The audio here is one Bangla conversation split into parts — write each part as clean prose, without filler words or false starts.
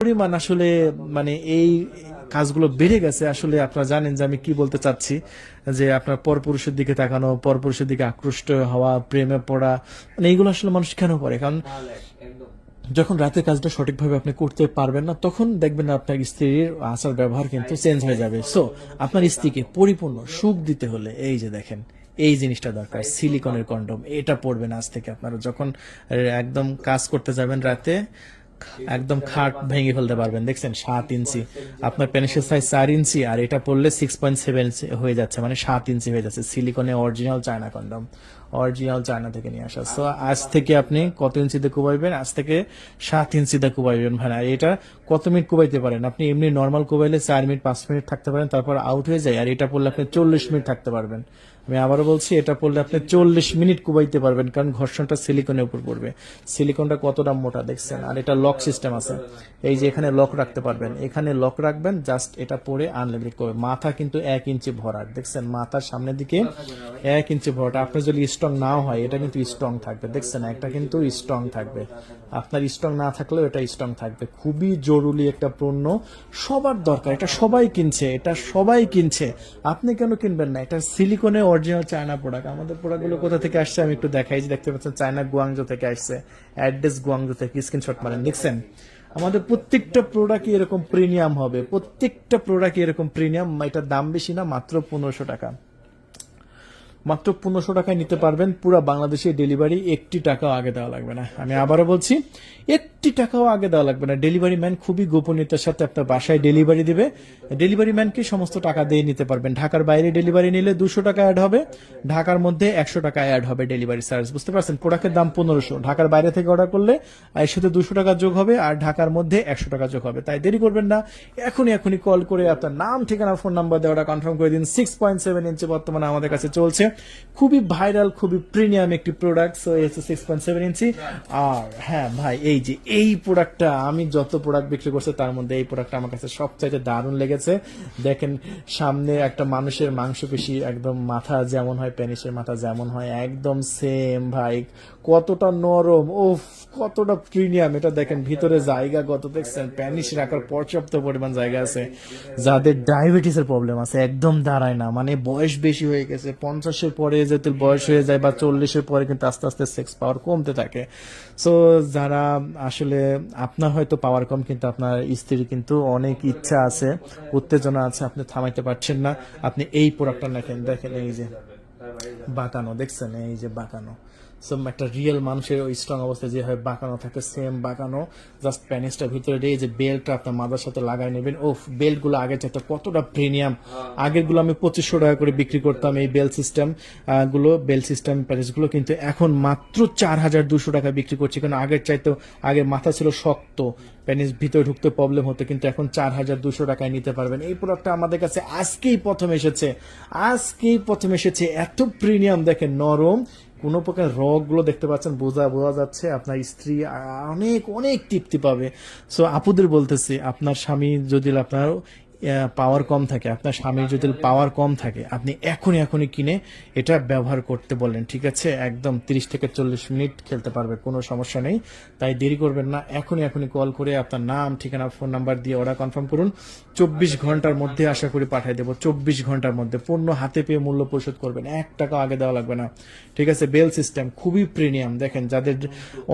পরিমাণ আসলে মানে এই কাজগুলো বেড়ে গেছে। আসলে আপনারা জানেন যে আমি কি বলতে চাচ্ছি, যে আপনার পরপুরুষের দিকে তাকানো, পরপুরুষের দিকে আকৃষ্ট হওয়া, প্রেমে পড়া, মানে এইগুলো আসলে মানুষ কেন করে? কারণ যখন রাতের কাজটা সঠিকভাবে আপনি করতে পারবেন না, তখন দেখবেন না আপনার স্ত্রীর আচার ব্যবহার কিন্তু চেঞ্জ হয়ে যাবে। সো আপনার স্ত্রীকে পরিপূর্ণ সুখ দিতে হলে এই যে দেখেন, এই জিনিসটা দরকার, সিলিকনের কন্ডম। এটা পড়বেন আজ থেকে। আপনারা যখন একদম কাজ করতে যাবেন রাতে, একদম খাট ভেঙে ফেলতে পারবেন। দেখছেন 7 ইঞ্চি, আপনার পেনিসের সাইজ 4 ইঞ্চি, আর এটা পড়লে 6.7 হয়ে যাচ্ছে, মানে 7 ইঞ্চি হয়ে যাচ্ছে। সিলিকনে original China condom, original China থেকে নিয়ে আসা। সো আজ থেকে আপনি কত ইঞ্চিতে কুবাইবেন? আজ থেকে 7 ইঞ্চিতে কুবাইবেন ভাই। আর এটা কত মিনিট কুবাইতে পারেন? আপনি এমনি নর্মাল কুবাইলে 4 মিনিট 5 মিনিট থাকতে পারেন, তারপর আউট হয়ে যায়। আর এটা পড়লে আপনি 40 মিনিট থাকতে পারবেন। আমি আবারও বলছি, এটা পড়লে আপনি 40 মিনিট কুবাইতে পারবেন, কারণ ঘর্ষণটা সিলিকনের উপর পড়বে। সিলিকনটা কতটা মোটা দেখছেন। আর এটা লক সিস্টেম আছে, এই যে এখানে লক রাখতে পারবেন, এখানে লক রাখবেন, জাস্ট এটা পরে আনলিমিটেড করবে। মাথা কিন্তু 1 ইঞ্চি ভরাট, দেখছেন মাথার সামনের দিকে 1 ইঞ্চি ভরাট। আপনার যদি স্ট্রং নাও হয়, এটা কিন্তু স্ট্রং থাকবে, দেখছেন একটা কিন্তু স্ট্রং থাকবে। আপনার স্ট্রং না থাকলেও এটা স্ট্রং থাকবে। খুবই জরুরি একটা পণ্য, সবার দরকার। এটা সবাই কিনছে, এটা সবাই কিনছে, আপনি কেন কিনবেন না? এটা সিলিকনে অরিজিনাল চায়না প্রোডাক্ট। আমাদের প্রোডাক্টগুলো কোথা থেকে আসছে আমি একটু দেখাই। যে দেখতে পাচ্ছেন চায়না গুয়াংজো থেকে আসছে, অ্যাড্রেস গুয়াংজো থেকে, স্ক্রিনশট মারেন। দেখছেন আমাদের প্রত্যেকটা প্রোডাক্টই এরকম প্রিমিয়াম হবে, প্রত্যেকটা প্রোডাক্টই এরকম প্রিমিয়াম। এটার দাম বেশি না, মাত্র 1500 টাকা। মাত্র 1500 টাকায় নিতে পারবেন। পুরো বাংলাদেশে ডেলিভারি, 1 টাকাও আগে দেওয়া লাগবে না। আমি আবারও বলছি, 1 টাকাও আগে দেওয়া লাগবে না। ডেলিভারি ম্যান খুবই গোপনীয়তার সাথে আপনার বাসায় ডেলিভারি দিবে। ডেলিভারি ম্যানকে সমস্ত টাকা দিয়ে নিতে পারবেন। ঢাকার বাইরে ডেলিভারি নিলে 200 টাকা অ্যাড হবে, ঢাকার মধ্যে 100 টাকা অ্যাড হবে ডেলিভারি চার্জ। বুঝতে পারছেন? প্রোডাক্টের দাম 1500, ঢাকার বাইরে থেকে অর্ডার করলে এর সাথে 200 টাকা যোগ হবে, আর ঢাকার মধ্যে 100 টাকা যোগ হবে। তাই দেরি করবেন না, এখনই কল করে আপনার নাম, ঠিকানা, ফোন নাম্বার দিয়ে অর্ডার কনফার্ম করে দিন। 6.7 ইঞ্চি বর্তমানে আমাদের কাছে চলছে, খুবই ভাইরাল, খুবই প্রিমিয়াম একটি প্রোডাক্ট। সো এই হচ্ছে 6.7 ইঞ্চি। আর হ্যাঁ ভাই, এই যে এই প্রোডাক্টটা, আমি যত প্রোডাক্ট বিক্রি করছি তার মধ্যে এই প্রোডাক্টটা আমার কাছে সবচাইতে দারুণ লেগেছে। দেখেন সামনে একটা মানুষের মাংসপেশি, একদম মাথা যেমন হয়, পেনিসের মাথা যেমন হয়, একদম সেম ভাই। কতটা নরম, ওফ, কতটা প্রিমিয়াম। এটা দেখেন ভিতরে জায়গা কত, দেখছেন পেনিস রাখার পর্যাপ্ত পরিমাণ জায়গা আছে। যাদের ডায়াবেটিসের প্রবলেম আছে, একদম দাঁড়ায় না, মানে বয়স বেশি হয়ে গেছে, 50-এর পরে যেতে বয়স হয়ে যায়, বা 40-এর পরে কিন্তু আস্তে আস্তে সেক্স পাওয়ার কমতে থাকে। সো যারা আসলে, আপনার হয়তো পাওয়ার কম, কিন্তু আপনার স্ত্রীর কিন্তু অনেক ইচ্ছা আছে, উত্তেজনা আছে, আপনি থামাইতে পারছেন না, আপনি এই প্রোডাক্টটা দেখেন। দেখেন এই যে বাঁকানো, দেখছেন এই যে বাঁকানো। সো একটা রিয়েল মানুষের ওই স্ট্রং অবস্থায় যে হয় বাঁকানো থাকে, সেম বাঁকানো। জাস্ট প্যানিসটা ভিতরে দিয়ে যে বেল্টটা আপনার মাথার সাথে লাগাই নেবেন। ও বেল্ট গুলো আগের চাইতে কতটা প্রিমিয়াম। আগের গুলো আমি 2500 টাকা করে বিক্রি করতাম, এই বেল্ট সিস্টেম গুলো, বেল্ট সিস্টেম প্যানিস গুলো, কিন্তু এখন মাত্র 4200 টাকা বিক্রি করছি। কারণ আগের চাইতে, আগের মাথা ছিল শক্ত, প্যানিস ভিতরে ঢুকতে প্রবলেম হতো, কিন্তু এখন 4200 টাকায় নিতে পারবেন। এই প্রোডাক্টটা আমাদের কাছে আজকেই প্রথম এসেছে, আজকেই প্রথম এসেছে। এত প্রিমিয়াম, দেখেন নরম, কোনো প্রকার রগ গুলো দেখতে পাচ্ছেন, বোঝা যাচ্ছে। আপনার স্ত্রী অনেক অনেক তৃপ্তি পাবে। সো আপুদের বলতেছি, আপনার স্বামী যদি, আপনার পাওয়ার কম থাকে, আপনার স্বামীর যদি পাওয়ার কম থাকে, আপনি এখনই কিনে এটা ব্যবহার করতে বলেন, ঠিক আছে? একদম 30 থেকে 40 মিনিট খেলতে পারবে, কোনো সমস্যা নেই। তাই দেরি করবেন না, এখনই কল করে আপনার নাম, ঠিকানা, ফোন নাম্বার দিয়ে অর্ডার কনফার্ম করুন। 24 ঘন্টার মধ্যে আশা করি পাঠিয়ে দেবো। 24 ঘন্টার মধ্যে পণ্য হাতে পেয়ে মূল্য পরিশোধ করবেন, 1 টাকা আগে দেওয়া লাগবে না, ঠিক আছে? বেল সিস্টেম খুবই প্রিমিয়াম। দেখেন যাদের,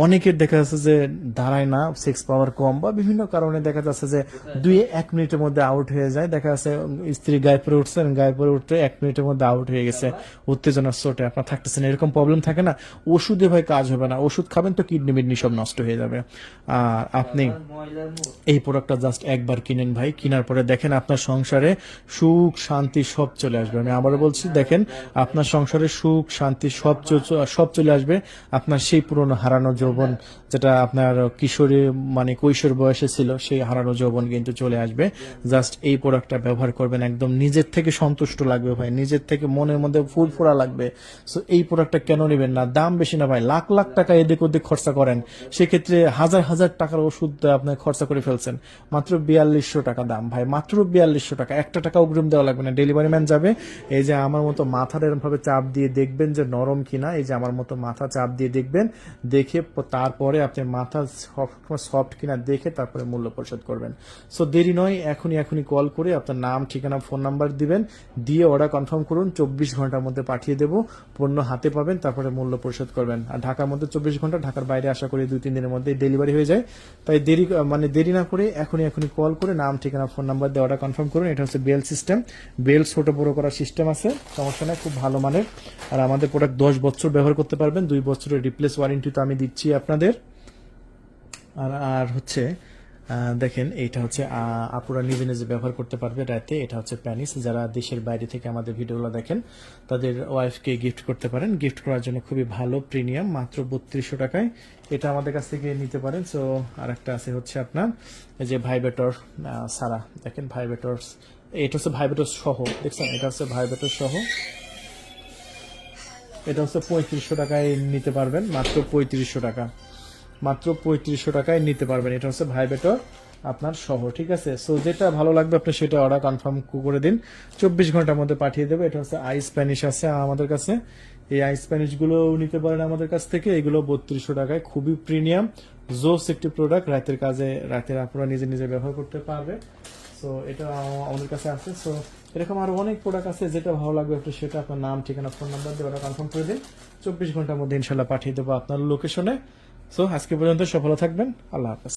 অনেকের দেখা যাচ্ছে যে দাঁড়ায় না, সেক্স পাওয়ার কম, বা বিভিন্ন কারণে দেখা যাচ্ছে যে 2-1 মিনিটের মধ্যে আউট হয়ে যায়। দেখা যাচ্ছে স্ত্রী গায়ে পরে উঠছেন, গায়ে পরে উঠতে 1 মিনিটের মধ্যে আউট হয়ে গেছে, উত্তেজনার চোটে আপনার থাকতেছেন, এরকম প্রবলেম থাকে না? ওষুধে ভাই কাজ হবে না, ওষুধ খাবেন তো কিডনি মিডনি সব নষ্ট হয়ে যাবে। আর আপনি এই প্রোডাক্টটা জাস্ট একবার কিনেন ভাই, কেনার পরে দেখেন আপনার সংসারে সুখ শান্তি সব চলে আসবে। আমি আবারও বলছি, দেখেন আপনার সংসারে সুখ শান্তি সব চলে আসবে। আপনার সেই পুরনো হারানো যৌবন, যেটা আপনার কিশোরী মানে কৈশোর বয়সে ছিল, সেই হারানো যৌবন কিন্তু চলে আসবে। জাস্ট এই প্রোডাক্টটা ব্যবহার করবেন, একদম নিজের থেকে সন্তুষ্ট লাগবে ভাই, নিজের থেকে মনের মধ্যে ফুরফুরা লাগবে। সো এই প্রোডাক্টটা কেন নেবেন না? দাম বেশি না ভাই, লাখ লাখ টাকা এদিক ওদিক খরচা করেন, সেক্ষেত্রে হাজার হাজার টাকার ওষুধ আপনি খরচা করে ফেলছেন, মাত্র 4200 টাকা দাম ভাই, মাত্র 4200 টাকা, একটা টাকা অগ্রিম দেওয়া লাগবে না। ডেলিভারি ম্যান যাবে, এই যে আমার মতো মাথার এরকম ভাবে চাপ দিয়ে দেখবেন যে নরম কিনা, এই যে আমার মতো মাথা চাপ দিয়ে দেখবেন, দেখে তারপরে আপনি মাথা সফট কিনা দেখে তারপরে মূল্য পরিশোধ করবেন। সো দেরি নয়, এখনই কল করে আপনার নাম, ঠিকানা, ফোন নাম্বার দিবেন, দিয়ে অর্ডার কনফার্ম করুন, 24 ঘন্টার মধ্যে পাঠিয়ে দেবো, পণ্য হাতে পাবেন, তারপরে মূল্য পরিশোধ করবেন। আর ঢাকার মধ্যে 24 ঘন্টা, ঢাকার বাইরে আশা করি 2-3 দিনের মধ্যে ডেলিভারি হয়ে যায়। তাই দেরি না করে এখনই কল করে নাম, ঠিকানা, ফোন নাম্বার দিয়ে অর্ডার কনফার্ম করুন। এটা হচ্ছে বেল সিস্টেম, বেল ছোট বড় করার সিস্টেম আছে, সমস্যা নেই, খুব ভালো মানের। আর আমাদের প্রোডাক্ট 10 বছর ব্যবহার করতে পারবেন, 2 বছরের রিপ্লেস ওয়ারেন্টি তো আমি দিচ্ছি আপনাদের। আর হচ্ছে দেখেন, এইটা হচ্ছে আপুরা নিজে নিজে ব্যবহার করতে পারবে রাতে। এটা হচ্ছে প্যানিস, যারা দেশের বাইরে থেকে আমাদের ভিডিওগুলো দেখেন তাদের ওয়াইফকে গিফট করতে পারেন, গিফট করার জন্য খুবই ভালো, প্রিমিয়াম, মাত্র 3200 টাকায় এটা আমাদের কাছ থেকে নিতে পারেন। সো আর একটা আছে হচ্ছে আপনার এই যে ভাইব্রেটর সারা, দেখেন ভাইব্রেটর, এটা হচ্ছে ভাইব্রেটর সহ, দেখছেন, এটা হচ্ছে ভাইব্রেটর সহ, এটা হচ্ছে 3500 টাকায় নিতে পারবেন, মাত্র 3500 টাকা, মাত্র 3500 টাকায় নিতে পারবেন। এটা হচ্ছে ভাইব্রেটর আপনার সহ, ঠিক আছে। সো যেটা ভালো লাগবে আপনি সেটা অর্ডার কনফার্ম করে দিন, 24 ঘন্টার মধ্যে পাঠিয়ে দেবে। এটা হচ্ছে আইস স্প্যানিশ আছে আমাদের কাছে, এই আইস স্প্যানিশ গুলো নিতে পারেন আমাদের কাছ থেকে, এগুলো 3200 টাকায়, খুবই প্রিমিয়াম জোস একটি প্রোডাক্ট, রাতের কাজে, রাতের আপনারা নিজে নিজে ব্যবহার করতে পারবে। সো এটা আমাদের কাছে আছে। সো এরকম আরো অনেক প্রোডাক্ট আছে, যেটা ভালো লাগবে আপনি সেটা আপনার নাম, ঠিকানা, ফোন নাম্বার দিয়ে ওটা কনফার্ম করে দিন, 24 ঘন্টার মধ্যে ইনশাল্লাহ পাঠিয়ে দেবো আপনার লোকেশনে। সো আজকে পর্যন্ত সফল থাকবেন, আল্লাহ হাফেজ।